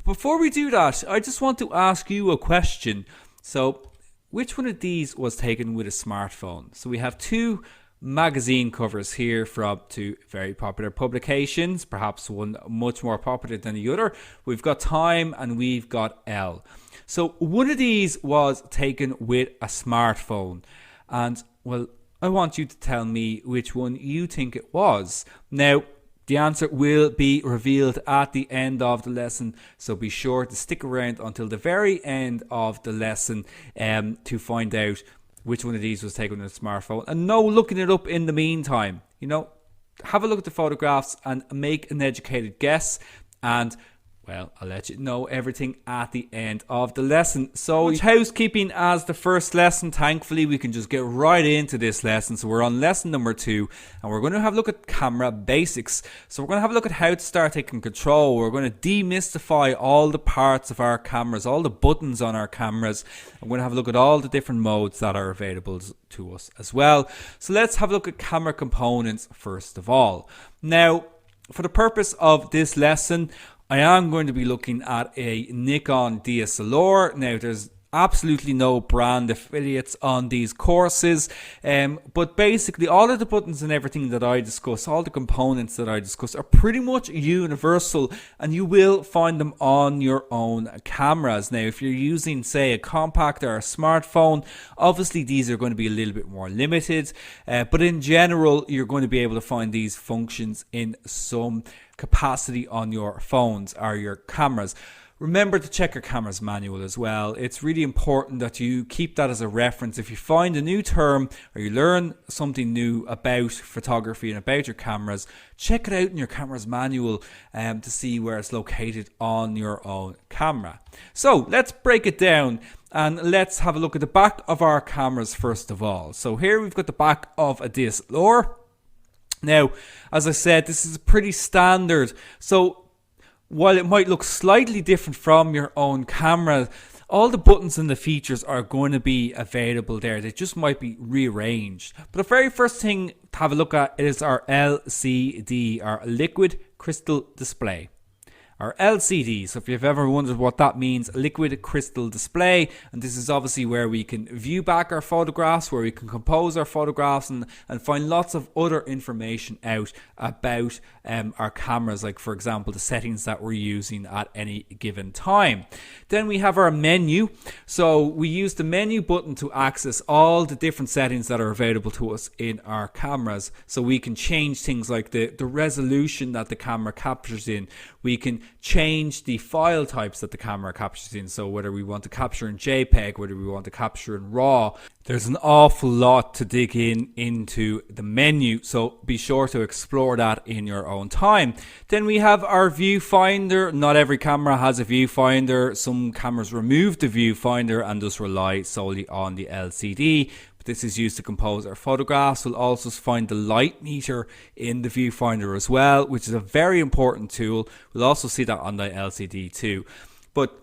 before we do that, I just want to ask you a question. So, which one of these was taken with a smartphone? So we have two magazine covers here from two very popular publications, perhaps one much more popular than the other. We've got Time and we've got Elle. So one of these was taken with a smartphone, and well, I want you to tell me which one you think it was. Now, the answer will be revealed at the end of the lesson, so be sure to stick around until the very end of the lesson to find out which one of these was taken with a smartphone. And no looking it up in the meantime. Have a look at the photographs and make an educated guess. And well, I'll let you know everything at the end of the lesson. So housekeeping as the first lesson. Thankfully, we can just get right into this lesson. So we're on lesson number 2, and we're going to have a look at camera basics. So we're going to have a look at how to start taking control. We're going to demystify all the parts of our cameras, all the buttons on our cameras. I'm going to have a look at all the different modes that are available to us as well. So let's have a look at camera components first of all. Now, for the purpose of this lesson, I am going to be looking at a Nikon DSLR. Now, there's absolutely no brand affiliates on these courses, but basically all of the buttons and everything that I discuss, all the components that I discuss, are pretty much universal, and you will find them on your own cameras. Now, if you're using, say, a compact or a smartphone, obviously these are going to be a little bit more limited, but in general, you're going to be able to find these functions in some capacity on your phones or your cameras. Remember to check your camera's manual as well. It's really important that you keep that as a reference. If you find a new term or you learn something new about photography and about your cameras, check it out in your camera's manual to see where it's located on your own camera. So let's break it down and let's have a look at the back of our cameras first of all. So here we've got the back of a DSLR. Now, as I said, this is pretty standard. So while it might look slightly different from your own camera, all the buttons and the features are going to be available there. They just might be rearranged. But the very first thing to have a look at is our LCD, our liquid crystal display. Our LCD, so if you've ever wondered what that means, liquid crystal display, and this is obviously where we can view back our photographs, where we can compose our photographs and find lots of other information out about our cameras, like for example the settings that we're using at any given time. Then we have our menu, so we use the menu button to access all the different settings that are available to us in our cameras. So we can change things like the resolution that the camera captures in. We can change the file types that the camera captures in, so whether we want to capture in JPEG, whether we want to capture in RAW. There's an awful lot to dig into the menu, so be sure to explore that in your own time. Then we have our viewfinder. Not every camera has a viewfinder. Some cameras remove the viewfinder and just rely solely on the LCD. This is used to compose our photographs. We'll also find the light meter in the viewfinder as well, which is a very important tool. We'll also see that on the LCD too. But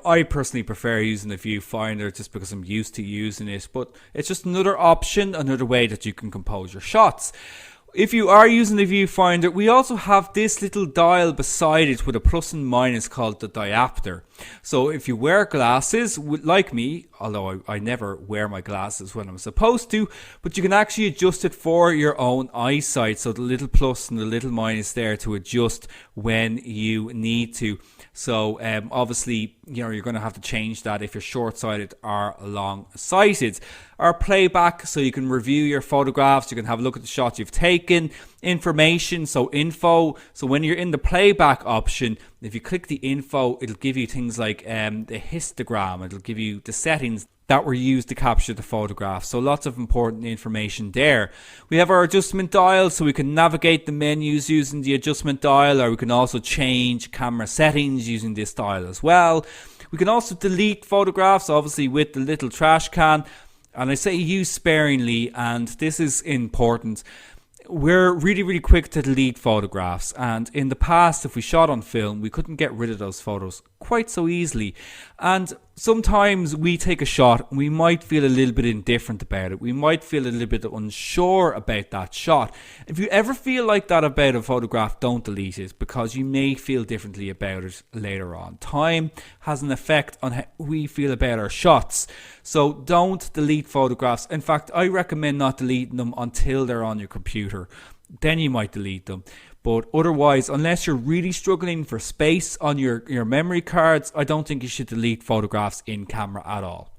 I personally prefer using the viewfinder just because I'm used to using it. But it's just another option, another way that you can compose your shots. If you are using the viewfinder, we also have this little dial beside it with a plus and minus called the diopter. So if you wear glasses, like me, although I never wear my glasses when I'm supposed to, but you can actually adjust it for your own eyesight. So the little plus and the little minus there to adjust when you need to. So obviously, you're going to have to change that if you're short-sighted or long-sighted. Our playback, so you can review your photographs, you can have a look at the shots you've taken. Information, so info. So when you're in the playback option, if you click the info, it'll give you things like the histogram. It'll give you the settings that were used to capture the photograph. So lots of important information there. We have our adjustment dial, so we can navigate the menus using the adjustment dial, or we can also change camera settings using this dial as well. We can also delete photographs, obviously with the little trash can. And I say use sparingly, and this is important. We're really, really quick to delete photographs, and in the past, if we shot on film, we couldn't get rid of those photos quite so easily. And sometimes we take a shot and we might feel a little bit indifferent about it. We might feel a little bit unsure about that shot. If you ever feel like that about a photograph, don't delete it, because you may feel differently about it later on. Time has an effect on how we feel about our shots. So don't delete photographs. In fact, I recommend not deleting them until they're on your computer. Then you might delete them. But otherwise, unless you're really struggling for space on your memory cards, I don't think you should delete photographs in camera at all.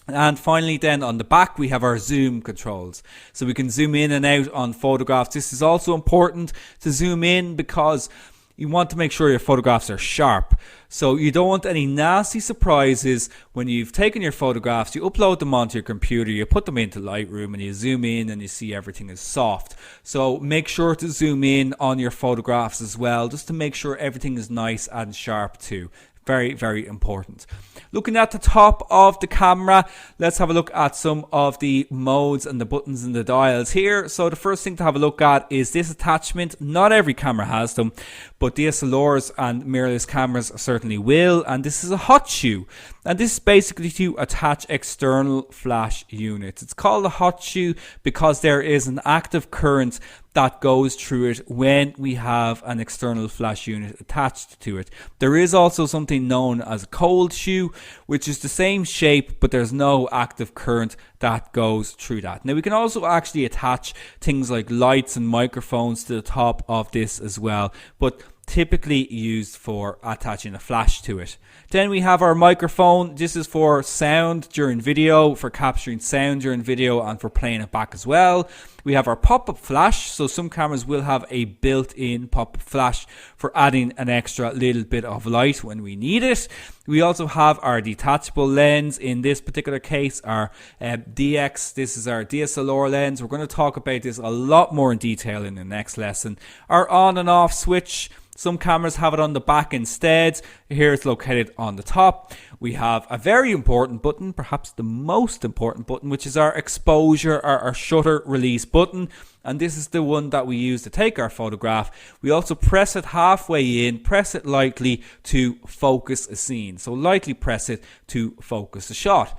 And finally then, on the back we have our zoom controls. So we can zoom in and out on photographs. This is also important to zoom in because you want to make sure your photographs are sharp. So you don't want any nasty surprises when you've taken your photographs, you upload them onto your computer, you put them into Lightroom and you zoom in and you see everything is soft. So make sure to zoom in on your photographs as well, just to make sure everything is nice and sharp too. Very, very important. Looking at the top of the camera, let's have a look at some of the modes and the buttons and the dials here. So the first thing to have a look at is this attachment. Not every camera has them, but DSLRs and mirrorless cameras certainly will. And this is a hot shoe. And this is basically to attach external flash units. It's called a hot shoe because there is an active current that goes through it when we have an external flash unit attached to it. There is also something known as a cold shoe, which is the same shape, but there's no active current that goes through that. Now we can also actually attach things like lights and microphones to the top of this as well, but typically used for attaching a flash to it. Then we have our microphone. This is for sound during video, for capturing sound during video and for playing it back as well. We have our pop-up flash. So some cameras will have a built-in pop-up flash for adding an extra little bit of light when we need it. We also have our detachable lens. In this particular case, our DX. This is our DSLR lens. We're going to talk about this a lot more in detail in the next lesson. Our on and off switch. Some cameras have it on the back instead. Here it's located on the top. We have a very important button, perhaps the most important button, which is our exposure, our shutter release button. And this is the one that we use to take our photograph. We also press it halfway in, press it lightly to focus a scene. So lightly press it to focus a shot.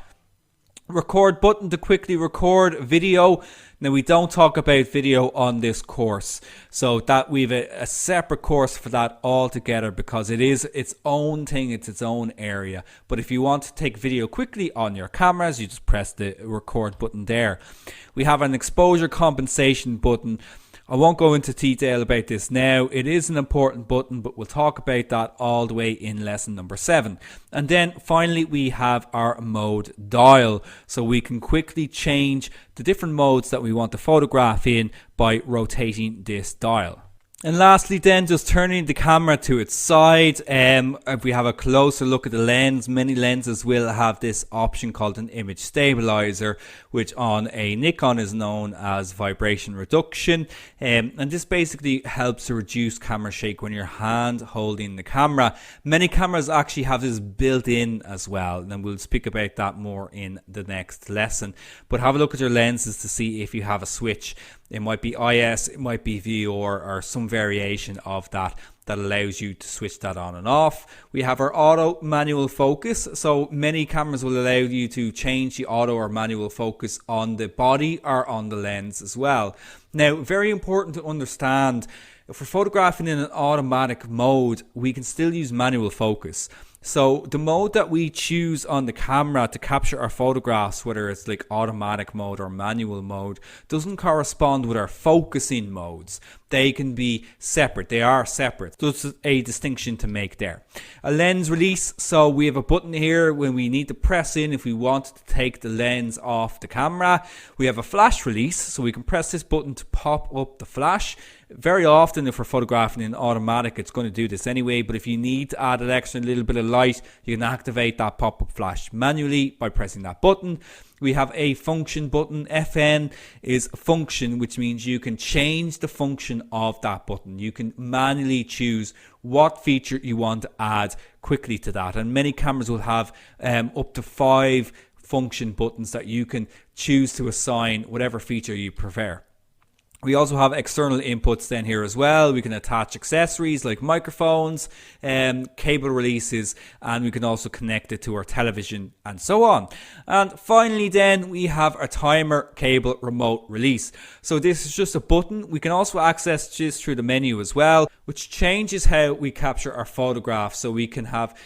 Record button to quickly record video. Now we don't talk about video on this course, so that we've a separate course for that altogether because it is its own thing, it's its own area. But if you want to take video quickly on your cameras, you just press the record button there. We have an exposure compensation button. I won't go into detail about this now. It is an important button, but we'll talk about that all the way in lesson number 7. And then finally we have our mode dial. So we can quickly change the different modes that we want to photograph in by rotating this dial. And lastly then, just turning the camera to its side. If we have a closer look at the lens, many lenses will have this option called an image stabilizer, which on a Nikon is known as vibration reduction. And this basically helps to reduce camera shake when you're hand holding the camera. Many cameras actually have this built in as well, and we'll speak about that more in the next lesson. But have a look at your lenses to see if you have a switch. It might be IS, it might be VR, or some variation of that allows you to switch that on and off. We have our auto manual focus. So many cameras will allow you to change the auto or manual focus on the body or on the lens as well. Now, very important to understand, if we're photographing in an automatic mode, we can still use manual focus. So the mode that we choose on the camera to capture our photographs, whether it's like automatic mode or manual mode, doesn't correspond with our focusing modes. They can be separate. They are separate. So there's a distinction to make there. A lens release. So we have a button here when we need to press in if we want to take the lens off the camera. We have a flash release. So we can press this button to pop up the flash. Very often if we're photographing in automatic, it's going to do this anyway, but if you need to add an extra little bit of light, you can activate that pop-up flash manually by pressing that button. We have a function button. FN is function, which means you can change the function of that button. You can manually choose what feature you want to add quickly to that, and many cameras will have up to 5 function buttons that you can choose to assign whatever feature you prefer. We also have external inputs then here as well. We can attach accessories like microphones, cable releases, and we can also connect it to our television and so on. And finally then we have our timer cable remote release. So this is just a button. We can also access this through the menu as well, which changes how we capture our photographs. So we can have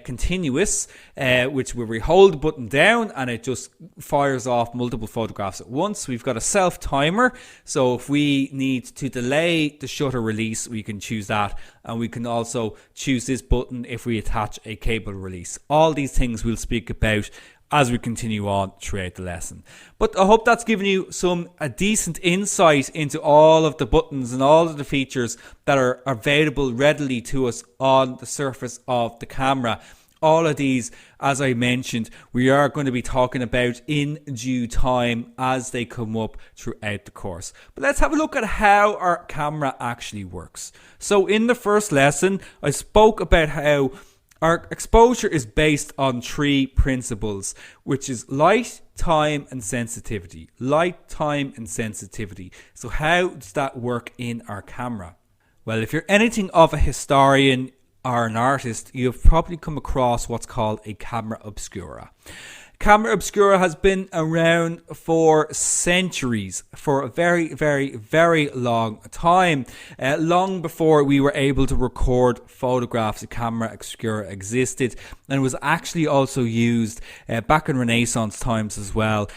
continuous, which where we hold the button down and it just fires off multiple photographs at once. We've got a self timer. So if we need to delay the shutter release, we can choose that. And we can also choose this button if we attach a cable release. All these things we'll speak about as we continue on throughout the lesson. But I hope that's given you a decent insight into all of the buttons and all of the features that are available readily to us on the surface of the camera. All of these, as I mentioned, we are going to be talking about in due time as they come up throughout the course. But let's have a look at how our camera actually works. So in the first lesson, I spoke about how our exposure is based on three principles, which is light, time, and sensitivity. Light, time, and sensitivity. So how does that work in our camera? Well, if you're anything of a historian or an artist, you've probably come across what's called a camera obscura. Camera obscura has been around for centuries, for a very, very, very long time. Long before we were able to record photographs, a camera obscura existed, and was actually also used back in Renaissance times as well.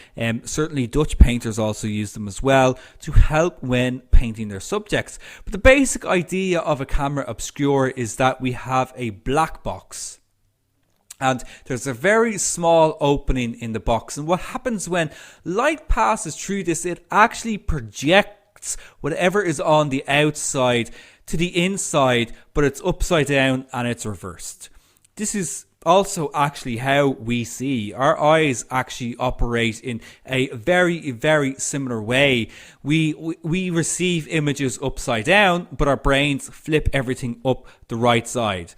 Certainly Dutch painters also used them as well to help when painting their subjects. But the basic idea of a camera obscura is that we have a black box. And there's a very small opening in the box. And what happens when light passes through this, it actually projects whatever is on the outside to the inside, but it's upside down and it's reversed. This is also actually how we see. Our eyes actually operate in a very, very similar way. We receive images upside down, but our brains flip everything up the right side.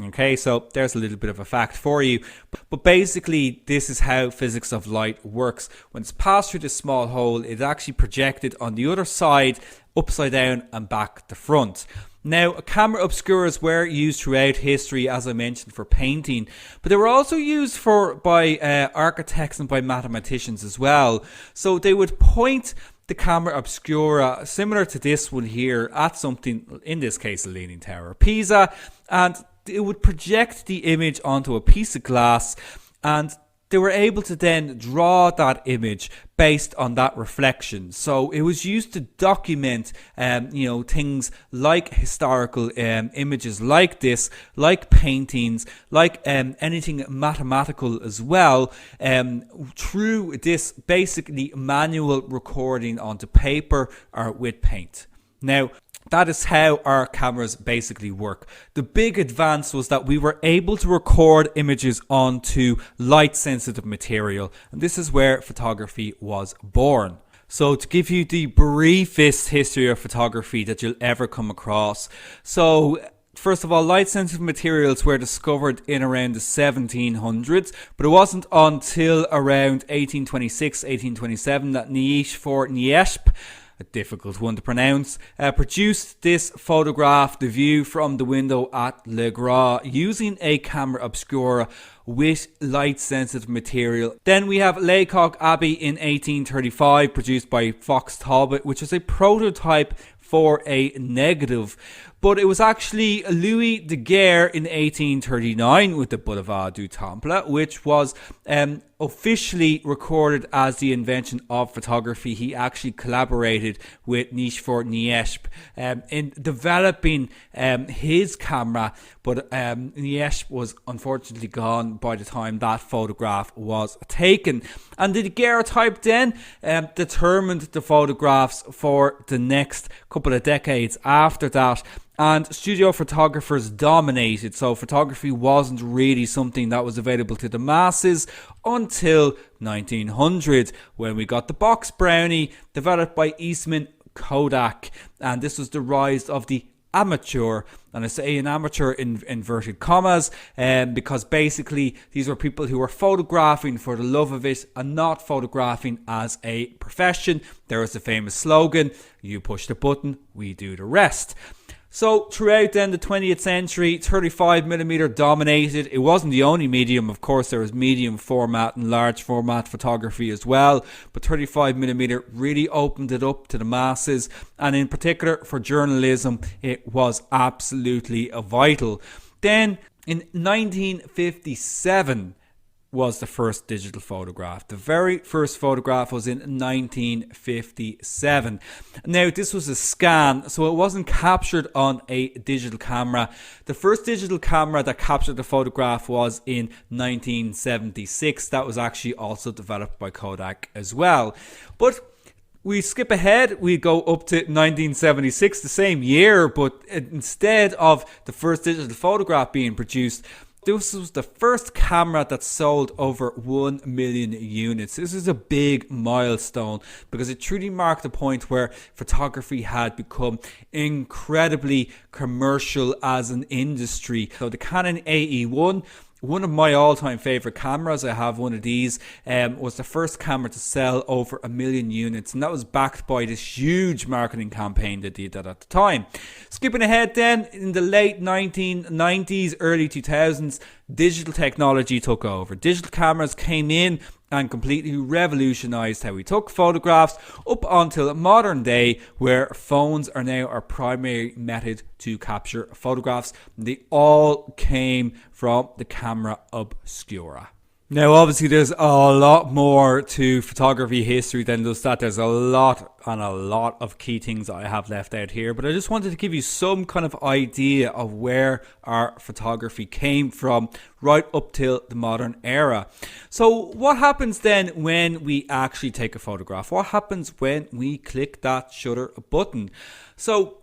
Okay, so there's a little bit of a fact for you. But basically, this is how physics of light works. When it's passed through this small hole, it's actually projected on the other side, upside down and back to front. Now, camera obscuras were used throughout history, as I mentioned, for painting, but they were also used by architects and by mathematicians as well. So they would point the camera obscura, similar to this one here, at something, in this case, the Leaning Tower of Pisa, and it would project the image onto a piece of glass, and they were able to then draw that image based on that reflection. So it was used to document, things like historical images like this, like paintings, like anything mathematical as well, through this basically manual recording onto paper or with paint. Now, that is how our cameras basically work. The big advance was that we were able to record images onto light sensitive material, and this is where photography was born. So to give you the briefest history of photography that you'll ever come across. So first of all, light sensitive materials were discovered in around the 1700s, but it wasn't until around 1826, 1827 that Niels van Niesp, a difficult one to pronounce, produced this photograph, the view from the window at Le Gras, using a camera obscura with light sensitive material. Then we have Laycock Abbey in 1835, produced by Fox Talbot, which is a prototype for a negative. But it was actually Louis Daguerre in 1839 with the Boulevard du Temple, which was officially recorded as the invention of photography. He actually collaborated with Niels van Niesp in developing his camera, but Niesp was unfortunately gone by the time that photograph was taken. And the daguerreotype then determined the photographs for the next couple of decades after that. And studio photographers dominated, so photography wasn't really something that was available to the masses until 1900, when we got the box brownie developed by Eastman Kodak, and this was the rise of the amateur, and I say an amateur in inverted commas, because basically these were people who were photographing for the love of it and not photographing as a profession. There was the famous slogan, you push the button, we do the rest. So throughout then the 20th century, 35mm dominated. It wasn't the only medium, of course. There was medium format and large format photography as well, but 35mm really opened it up to the masses, and in particular for journalism it was absolutely vital. Then in 1957 was the first digital photograph. The very first photograph was in 1957. Now, this was a scan, so it wasn't captured on a digital camera. The first digital camera that captured the photograph was in 1976. That was actually also developed by Kodak as well. But we skip ahead, we go up to 1976, the same year, but instead of the first digital photograph being produced, this was the first camera that sold over 1 million units. This is a big milestone because it truly marked a point where photography had become incredibly commercial as an industry. So the Canon AE1, one of my all-time favorite cameras, I have one of these, was the first camera to sell over 1 million units, and that was backed by this huge marketing campaign that did that at the time. Skipping ahead then, in the late 1990s, early 2000s, digital technology took over. Digital cameras came in and completely revolutionized how we took photographs up until modern day, where phones are now our primary method to capture photographs. They all came from the camera obscura. Now, obviously, there's a lot more to photography history than just that. There's a lot of key things that I have left out here, but I just wanted to give you some kind of idea of where our photography came from right up till the modern era. So what happens then when we actually take a photograph? What happens when we click that shutter button? So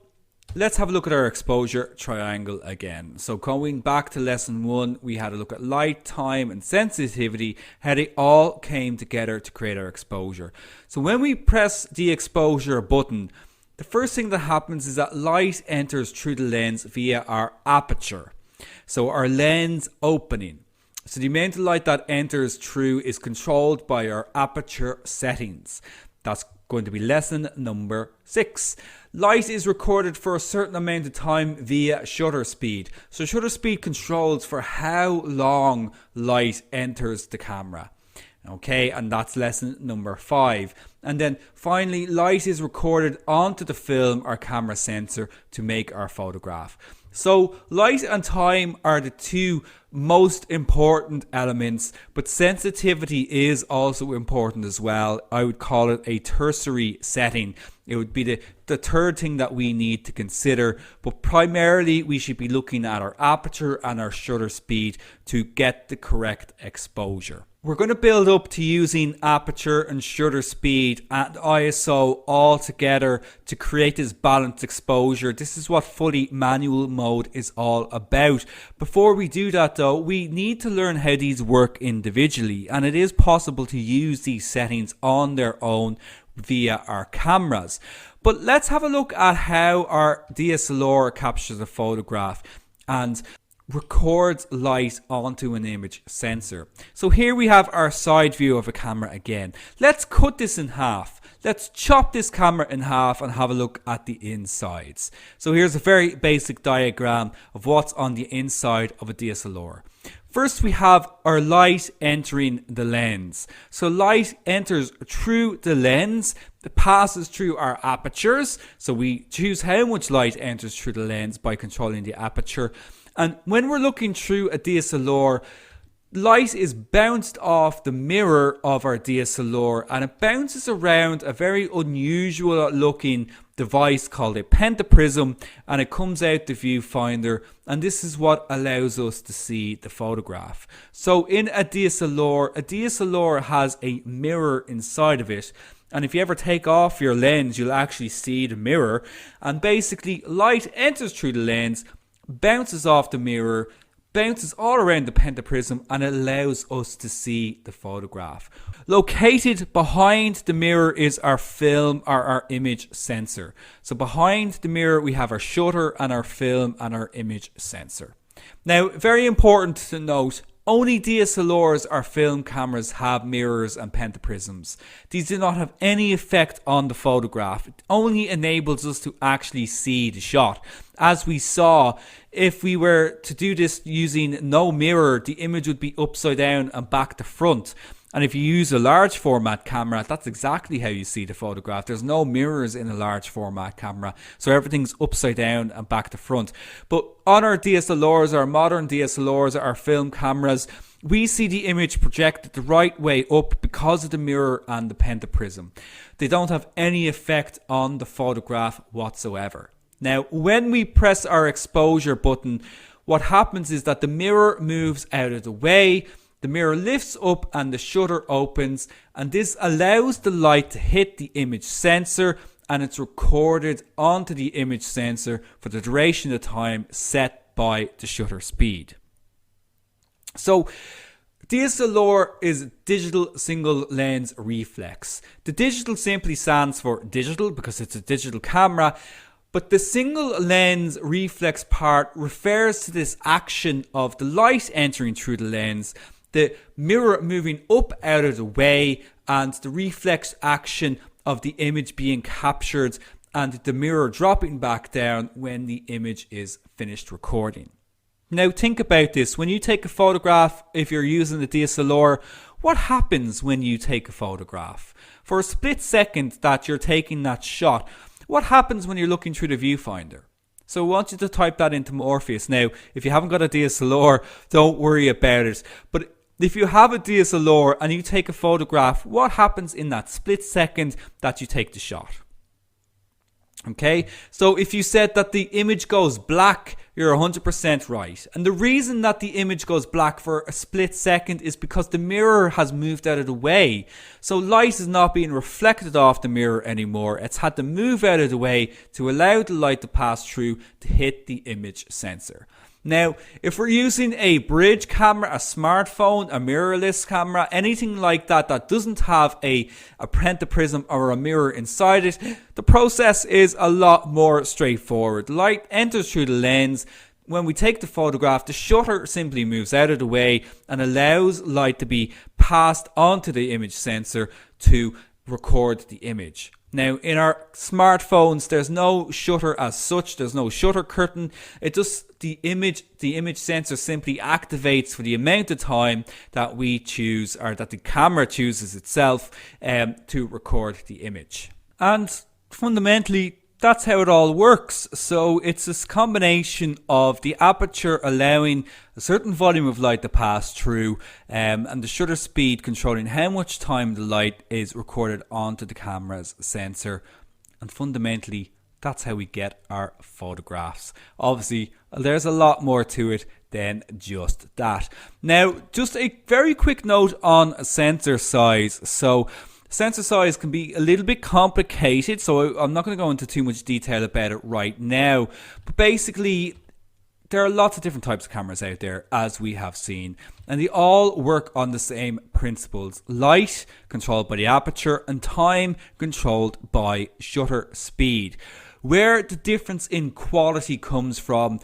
let's have a look at our exposure triangle again. So going back to lesson 1, we had a look at light, time and sensitivity, how they all came together to create our exposure. So when we press the exposure button, the first thing that happens is that light enters through the lens via our aperture. So our lens opening. So the amount of light that enters through is controlled by our aperture settings. That's going to be lesson number 6. Light is recorded for a certain amount of time via shutter speed. So shutter speed controls for how long light enters the camera. Okay, and that's lesson number 5. And then finally, light is recorded onto the film or camera sensor to make our photograph. So light and time are the two most important elements, but sensitivity is also important as well. I would call it a tertiary setting. It would be the third thing that we need to consider, but primarily we should be looking at our aperture and our shutter speed to get the correct exposure. We're going to build up to using aperture and shutter speed and ISO all together to create this balanced exposure. This is what fully manual mode is all about. Before we do that though, we need to learn how these work individually, and it is possible to use these settings on their own via our cameras. But let's have a look at how our DSLR captures a photograph and records light onto an image sensor. So here we have our side view of a camera again. Let's cut this in half. Let's chop this camera in half and have a look at the insides. So here's a very basic diagram of what's on the inside of a DSLR. First, we have our light entering the lens. So light enters through the lens, it passes through our apertures. So we choose how much light enters through the lens by controlling the aperture. And when we're looking through a DSLR, light is bounced off the mirror of our DSLR, and it bounces around a very unusual looking device called a pentaprism, and it comes out the viewfinder, and this is what allows us to see the photograph. So in a DSLR has a mirror inside of it, and if you ever take off your lens, you'll actually see the mirror, and basically light enters through the lens, bounces off the mirror, bounces all around the pentaprism and it allows us to see the photograph. Located behind the mirror is our film or our image sensor. So behind the mirror we have our shutter and our film and our image sensor. Now, very important to note, only DSLRs or film cameras have mirrors and pentaprisms. These do not have any effect on the photograph. It only enables us to actually see the shot. As we saw, if we were to do this using no mirror, the image would be upside down and back to front. And if you use a large format camera, that's exactly how you see the photograph. There's no mirrors in a large format camera, so everything's upside down and back to front. But on our DSLRs, our modern DSLRs, our film cameras, we see the image projected the right way up because of the mirror and the pentaprism. They don't have any effect on the photograph whatsoever. Now, when we press our exposure button, what happens is that the mirror moves out of the way. The mirror lifts up and the shutter opens, and this allows the light to hit the image sensor, and it's recorded onto the image sensor for the duration of time set by the shutter speed. So DSLR is digital single lens reflex. The digital simply stands for digital because it's a digital camera, but the single lens reflex part refers to this action of the light entering through the lens, the mirror moving up out of the way, and the reflex action of the image being captured and the mirror dropping back down when the image is finished recording. Now think about this. When you take a photograph, if you're using the DSLR, what happens when you take a photograph? For a split second that you're taking that shot, what happens when you're looking through the viewfinder? So I want you to type that into Morpheus. Now, if you haven't got a DSLR, don't worry about it. But if you have a DSLR and you take a photograph, what happens in that split second that you take the shot? Okay, so if you said that the image goes black, you're 100% right. And the reason that the image goes black for a split second is because the mirror has moved out of the way. So light is not being reflected off the mirror anymore. It's had to move out of the way to allow the light to pass through to hit the image sensor. Now, if we're using a bridge camera, a smartphone, a mirrorless camera, anything like that that doesn't have a pentaprism or a mirror inside it, the process is a lot more straightforward. Light enters through the lens. When we take the photograph, the shutter simply moves out of the way and allows light to be passed onto the image sensor to record the image. Now, in our smartphones, there's no shutter as such. There's no shutter curtain. It just the image sensor simply activates for the amount of time that we choose, or that the camera chooses itself, to record the image. And fundamentally, that's how it all works. So it's this combination of the aperture allowing a certain volume of light to pass through, and the shutter speed controlling how much time the light is recorded onto the camera's sensor. And fundamentally, that's how we get our photographs. Obviously, there's a lot more to it than just that. Now, just a very quick note on sensor size. So sensor size can be a little bit complicated, so I'm not going to go into too much detail about it right now. But basically, there are lots of different types of cameras out there, as we have seen, and they all work on the same principles. Light controlled by the aperture and time controlled by shutter speed. Where the difference in quality comes from,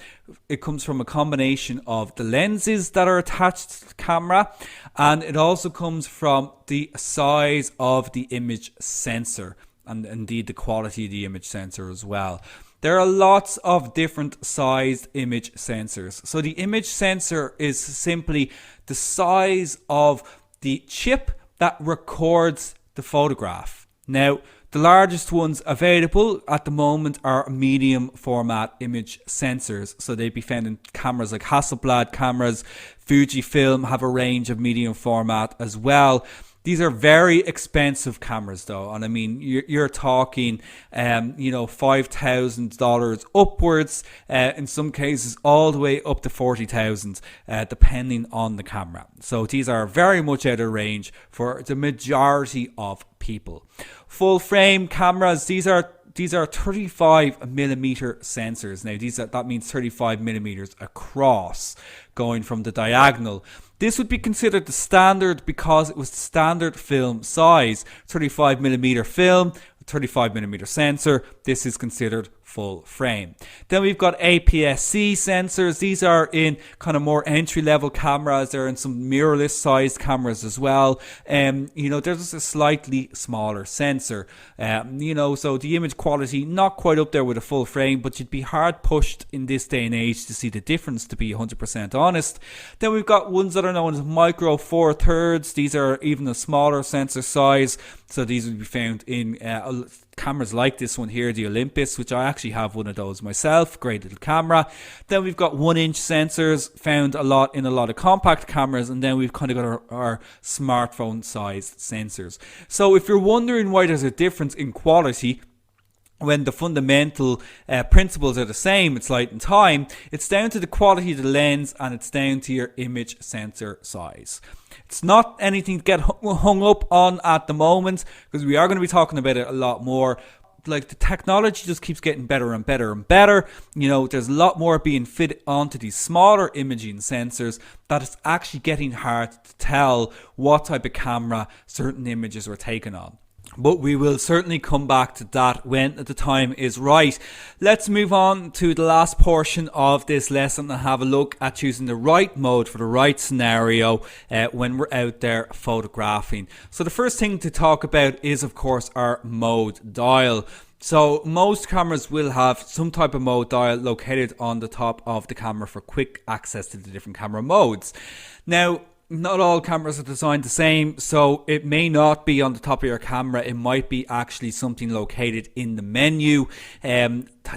it comes from a combination of the lenses that are attached to the camera, and it also comes from the size of the image sensor, and indeed the quality of the image sensor as well. There are lots of different sized image sensors. So the image sensor is simply the size of the chip that records the photograph. Now, the largest ones available at the moment are medium format image sensors. So they'd be found in cameras like Hasselblad cameras. Fujifilm have a range of medium format as well. These are very expensive cameras though. And I mean, you're talking, $5,000 upwards, in some cases all the way up to $40,000, depending on the camera. So these are very much out of range for the majority of people. Full frame cameras, these are these are 35mm sensors. Now that means 35mm across, going from the diagonal. This would be considered the standard because it was the standard film size. 35mm film, 35mm sensor. This is considered full frame. Then we've got APS-C sensors. These are in kind of more entry-level cameras. They're in some mirrorless sized cameras as well. There's just a slightly smaller sensor. So the image quality not quite up there with a full frame, but you'd be hard pushed in this day and age to see the difference, to be 100% honest. Then we've got ones that are known as micro four thirds. These are even a smaller sensor size. So these would be found in cameras like this one here, the Olympus, which I actually have one of those myself. Great little camera. Then we've got 1-inch sensors, found a lot of compact cameras, and then we've kind of got our smartphone sized sensors. So if you're wondering why there's a difference in quality when the fundamental principles are the same, it's light and time, it's down to the quality of the lens, and it's down to your image sensor size. It's not anything to get hung up on at the moment, because we are going to be talking about it a lot more. Like, the technology just keeps getting better and better and better. There's a lot more being fit onto these smaller imaging sensors that it's actually getting hard to tell what type of camera certain images are taken on. But we will certainly come back to that when the time is right. Let's move on to the last portion of this lesson and have a look at choosing the right mode for the right scenario when we're out there photographing. So the first thing to talk about is, of course, our mode dial. So most cameras will have some type of mode dial located on the top of the camera for quick access to the different camera modes. Now, not all cameras are designed the same, so it may not be on the top of your camera. It might be actually something located in the menu.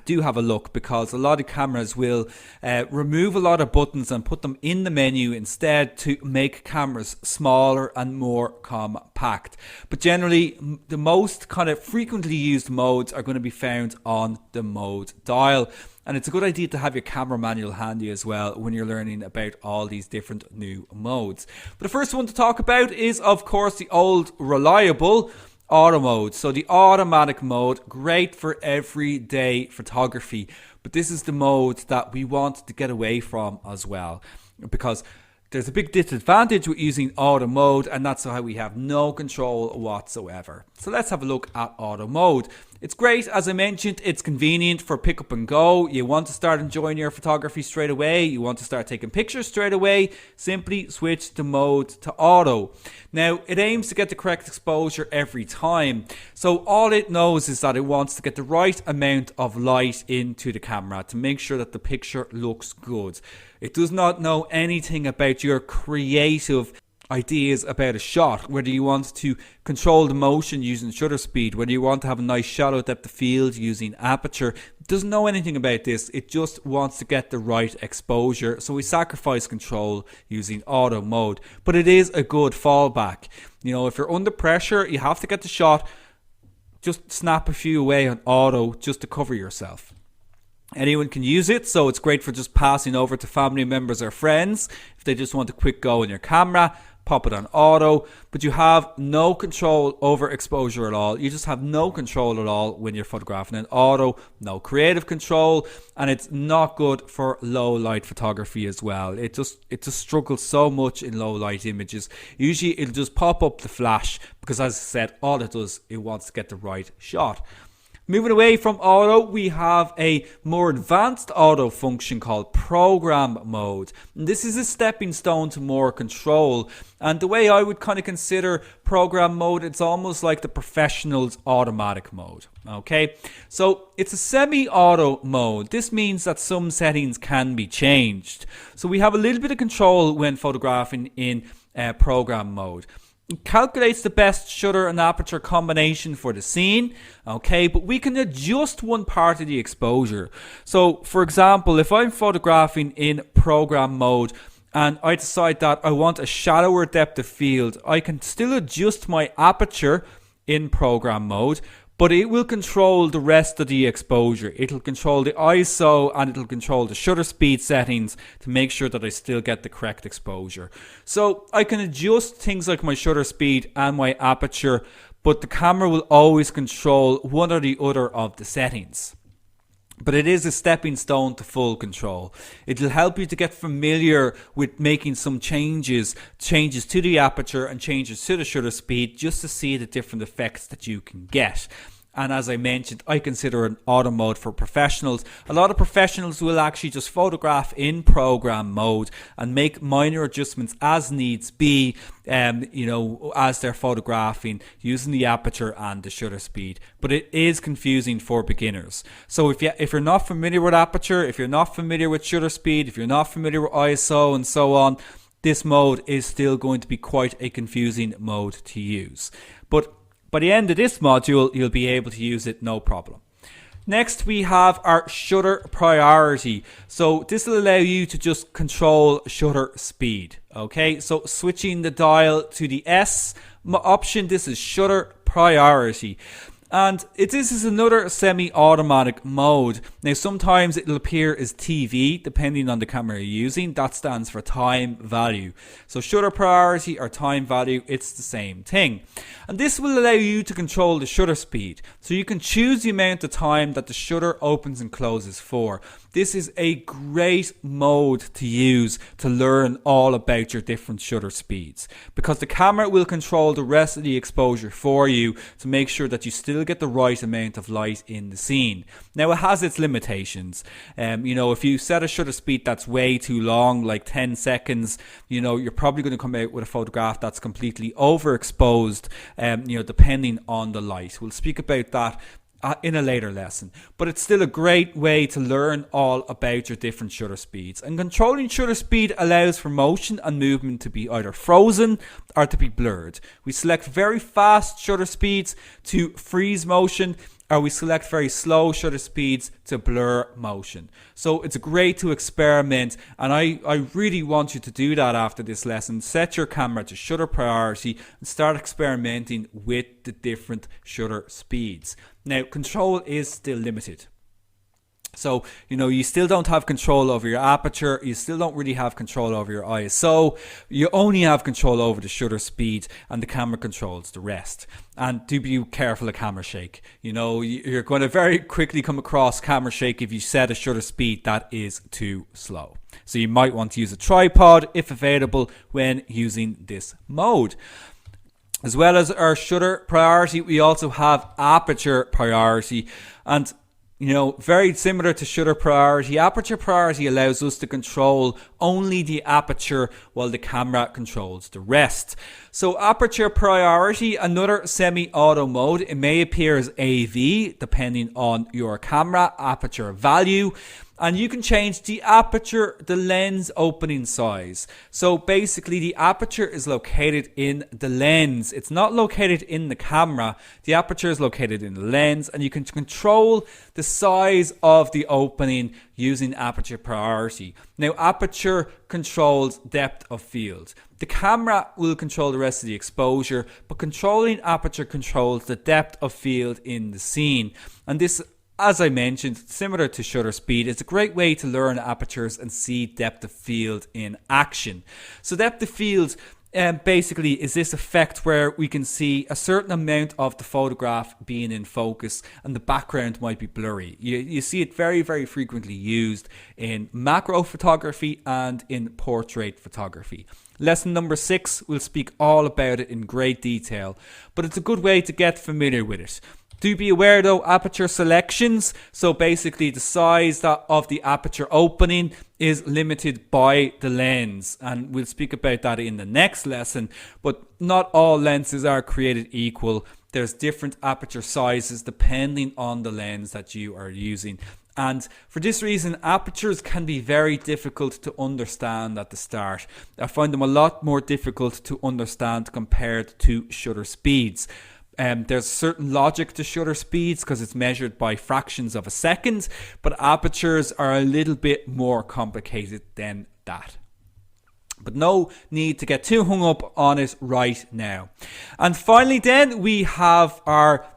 Do have a look, because a lot of cameras will remove a lot of buttons and put them in the menu instead to make cameras smaller and more compact. But generally, the most kind of frequently used modes are going to be found on the mode dial. And it's a good idea to have your camera manual handy as well when you're learning about all these different new modes. But the first one to talk about is, of course, the old reliable auto mode. So the automatic mode, great for everyday photography. But this is the mode that we want to get away from as well, because there's a big disadvantage with using auto mode, and that's how we have no control whatsoever. So let's have a look at auto mode. It's great, as I mentioned. It's convenient for pick up and go. You want to start enjoying your photography straight away, you want to start taking pictures straight away, simply switch the mode to auto. Now, it aims to get the correct exposure every time. So all it knows is that it wants to get the right amount of light into the camera to make sure that the picture looks good. It does not know anything about your creative ideas about a shot, whether you want to control the motion using shutter speed, whether you want to have a nice shallow depth of field using aperture. It doesn't know anything about this. It just wants to get the right exposure, so we sacrifice control using auto mode. But it is a good fallback. If you're under pressure, you have to get the shot, just snap a few away on auto just to cover yourself. Anyone can use it, so it's great for just passing over to family members or friends if they just want a quick go on your camera. Pop it on auto, but you have no control over exposure at all. You just have no control at all when you're photographing in auto. No creative control, and it's not good for low light photography as well. It just struggles so much in low light images. Usually it'll just pop up the flash, because as I said, all it does, it wants to get the right shot. Moving away from auto, we have a more advanced auto function called program mode. And this is a stepping stone to more control. And the way I would kind of consider program mode, it's almost like the professional's automatic mode. Okay, so it's a semi-auto mode. This means that some settings can be changed. So we have a little bit of control when photographing in program mode. It calculates the best shutter and aperture combination for the scene, okay, but we can adjust one part of the exposure. So, for example, if I'm photographing in program mode and I decide that I want a shallower depth of field, I can still adjust my aperture in program mode, but it will control the rest of the exposure. It'll control the ISO and it'll control the shutter speed settings to make sure that I still get the correct exposure. So I can adjust things like my shutter speed and my aperture, but the camera will always control one or the other of the settings. But it is a stepping stone to full control. It'll help you to get familiar with making some changes to the aperture and changes to the shutter speed, just to see the different effects that you can get. And as I mentioned, I consider an auto mode for professionals. A lot of professionals will actually just photograph in program mode and make minor adjustments as needs be, as they're photographing using the aperture and the shutter speed. But it is confusing for beginners. So if you're not familiar with aperture, if you're not familiar with shutter speed, if you're not familiar with ISO and so on, this mode is still going to be quite a confusing mode to use. But by the end of this module, you'll be able to use it no problem. Next, we have our shutter priority. So this will allow you to just control shutter speed. Okay, so switching the dial to the S option, this is shutter priority. And this is another semi-automatic mode. Now sometimes it'll appear as TV depending on the camera you're using. That stands for time value. So shutter priority or time value, it's the same thing. And this will allow you to control the shutter speed. So you can choose the amount of time that the shutter opens and closes for. This is a great mode to use to learn all about your different shutter speeds, because the camera will control the rest of the exposure for you to make sure that you still get the right amount of light in the scene. Now it has its limitations. If you set a shutter speed that's way too long, like 10 seconds, you're probably going to come out with a photograph that's completely overexposed, depending on the light. We'll speak about that in a later lesson, but it's still a great way to learn all about your different shutter speeds. And controlling shutter speed allows for motion and movement to be either frozen or to be blurred. We select very fast shutter speeds to freeze motion, or we select very slow shutter speeds to blur motion. So it's great to experiment, and I really want you to do that after this lesson. Set your camera to shutter priority and start experimenting with the different shutter speeds. Now, control is still limited. So, you still don't have control over your aperture. You still don't really have control over your ISO. You only have control over the shutter speed, and the camera controls the rest. And do be careful of camera shake. You're going to very quickly come across camera shake if you set a shutter speed that is too slow. So you might want to use a tripod if available when using this mode. As well as our shutter priority, we also have aperture priority. And very similar to shutter priority, aperture priority allows us to control only the aperture while the camera controls the rest. So aperture priority, another semi-auto mode. It may appear as AV depending on your camera aperture value. And you can change the aperture, the lens opening size. So basically the aperture is located in the lens. It's not located in the camera. The aperture is located in the lens, and you can control the size of the opening using aperture priority. Now aperture controls depth of field. The camera will control the rest of the exposure, but controlling aperture controls the depth of field in the scene. And this, as I mentioned, similar to shutter speed, it's a great way to learn apertures and see depth of field in action. So depth of field basically is this effect where we can see a certain amount of the photograph being in focus and the background might be blurry. You see it very, very frequently used in macro photography and in portrait photography. Lesson number 6, we'll speak all about it in great detail, but it's a good way to get familiar with it. Do be aware though, aperture selections, so basically the size of the aperture opening is limited by the lens, and we'll speak about that in the next lesson. But not all lenses are created equal. There's different aperture sizes depending on the lens that you are using. And for this reason, apertures can be very difficult to understand at the start. I find them a lot more difficult to understand compared to shutter speeds. There's certain logic to shutter speeds because it's measured by fractions of a second, but apertures are a little bit more complicated than that. But no need to get too hung up on it right now. And finally then, we have our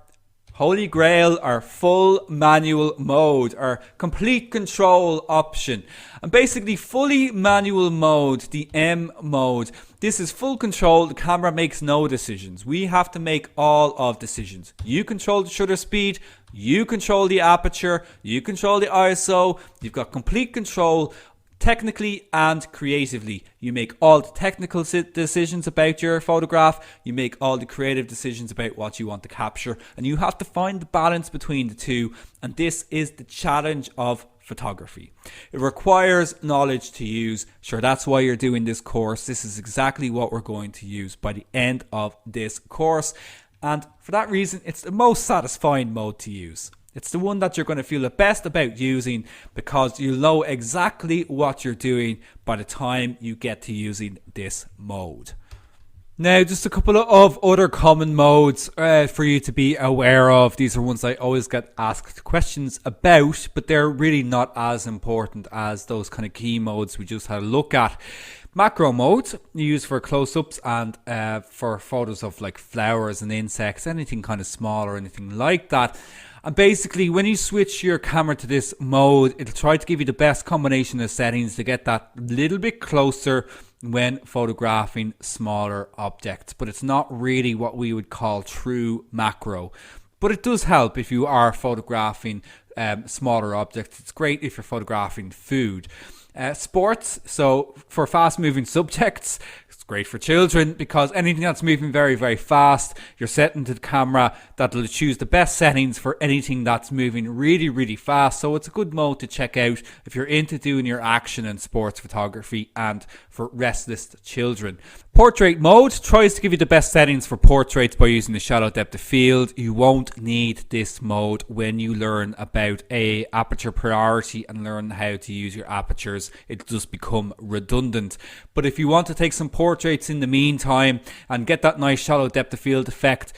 Holy Grail, our full manual mode, our complete control option. And basically fully manual mode, the M mode, this is full control. The camera makes no decisions. We have to make all of decisions. You control the shutter speed, you control the aperture, you control the ISO, you've got complete control technically and creatively. You make all the technical decisions about your photograph, you make all the creative decisions about what you want to capture, and you have to find the balance between the two, and this is the challenge of photography. It requires knowledge to use. Sure, that's why you're doing this course. This is exactly what we're going to use by the end of this course, and for that reason, it's the most satisfying mode to use. It's the one that you're going to feel the best about using because you know exactly what you're doing by the time you get to using this mode. Now, just a couple of other common modes for you to be aware of. These are ones I always get asked questions about, but they're really not as important as those kind of key modes we just had a look at. Macro mode, you use for close-ups and for photos of like flowers and insects, anything kind of small or anything like that. And basically, when you switch your camera to this mode, it'll try to give you the best combination of settings to get that little bit closer when photographing smaller objects. But it's not really what we would call true macro. But it does help if you are photographing smaller objects. It's great if you're photographing food. Sports, so for fast moving subjects, it's great for children because anything that's moving very, very fast, you're setting to the camera that'll choose the best settings for anything that's moving really, really fast. So it's a good mode to check out if you're into doing your action and sports photography and for restless children. Portrait mode tries to give you the best settings for portraits by using the shallow depth of field. You won't need this mode when you learn about aperture priority and learn how to use your apertures. It'll just become redundant. But if you want to take some portraits in the meantime and get that nice shallow depth of field effect,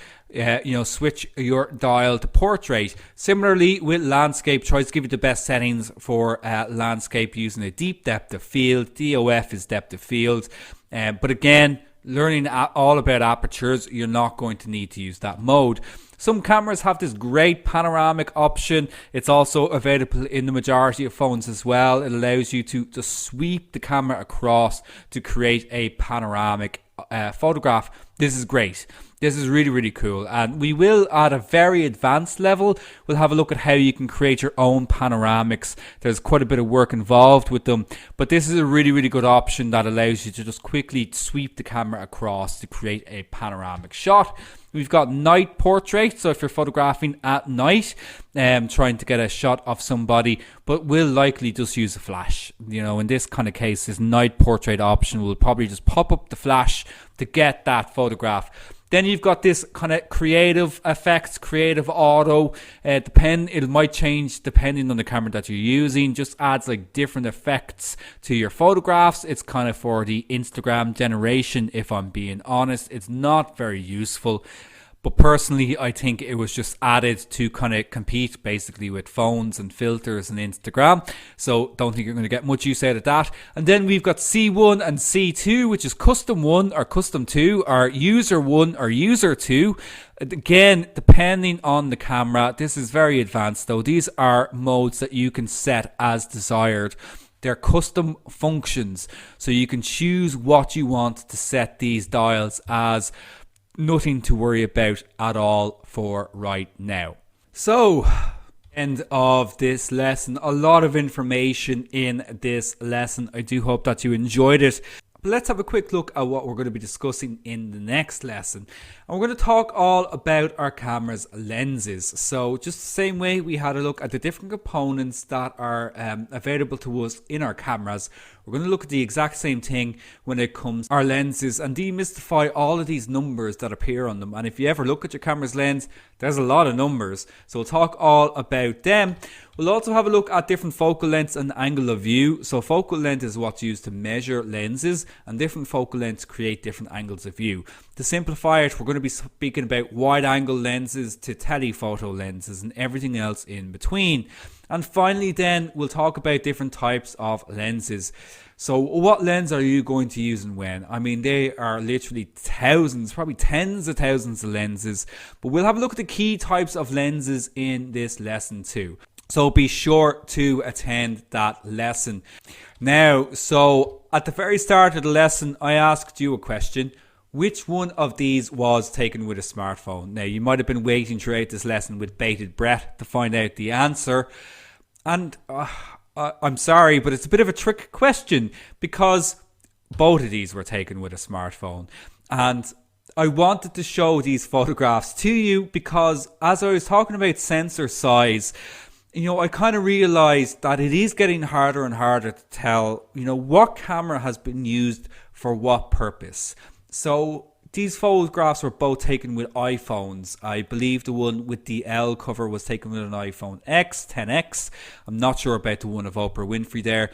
switch your dial to portrait. Similarly with landscape, tries to give you the best settings for landscape using a deep depth of field. DOF is depth of field. But again, learning all about apertures, you're not going to need to use that mode. Some cameras have this great panoramic option. It's also available in the majority of phones as well. It allows you to just sweep the camera across to create a panoramic photograph. This is great. This is really, really cool. And we will, at a very advanced level, we'll have a look at how you can create your own panoramics. There's quite a bit of work involved with them. But this is a really, really good option that allows you to just quickly sweep the camera across to create a panoramic shot. We've got night portrait, so if you're photographing at night, trying to get a shot of somebody, but we'll likely just use a flash. In this kind of case, this night portrait option will probably just pop up the flash to get that photograph. Then you've got this kind of creative effects, creative auto. It might change depending on the camera that you're using. Just adds like different effects to your photographs. It's kind of for the Instagram generation, if I'm being honest. It's not very useful. But personally, I think it was just added to kind of compete basically with phones and filters and Instagram. So don't think you're going to get much use out of that. And then we've got C1 and C2, which is custom 1 or custom 2 or user 1 or user 2. Again, depending on the camera, this is very advanced though. These are modes that you can set as desired. They're custom functions. So you can choose what you want to set these dials as. Nothing to worry about at all for right now. So, end of this lesson. A lot of information in this lesson. I do hope that you enjoyed it. But let's have a quick look at what we're going to be discussing in the next lesson. And we're going to talk all about our camera's lenses. So just the same way we had a look at the different components that are available to us in our cameras, we're going to look at the exact same thing when it comes to our lenses and demystify all of these numbers that appear on them. And if you ever look at your camera's lens, there's a lot of numbers. So we'll talk all about them. We'll also have a look at different focal lengths and angle of view. So focal length is what's used to measure lenses, and different focal lengths create different angles of view. To simplify it, we're going to be speaking about wide angle lenses to telephoto lenses and everything else in between. And finally then we'll talk about different types of lenses. So what lens are you going to use and when? I mean, they are literally thousands, probably tens of thousands of lenses, but we'll have a look at the key types of lenses in this lesson too. So be sure to attend that lesson. Now, so at the very start of the lesson, I asked you a question. Which one of these was taken with a smartphone? Now, you might have been waiting throughout this lesson with bated breath to find out the answer. And I'm sorry, but it's a bit of a trick question because both of these were taken with a smartphone. And I wanted to show these photographs to you because as I was talking about sensor size, I kind of realized that it is getting harder and harder to tell, what camera has been used for what purpose. So these photographs were both taken with iPhones. I believe the one with the L cover was taken with an iPhone X, 10X. I'm not sure about the one of Oprah Winfrey there.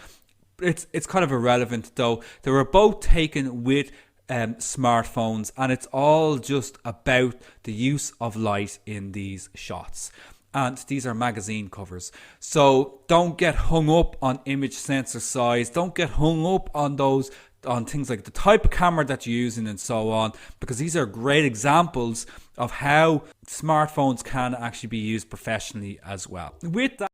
It's kind of irrelevant though. They were both taken with smartphones, and it's all just about the use of light in these shots. And these are magazine covers. So don't get hung up on image sensor size. Don't get hung up on things like the type of camera that you're using and so on, because these are great examples of how smartphones can actually be used professionally as well. With that,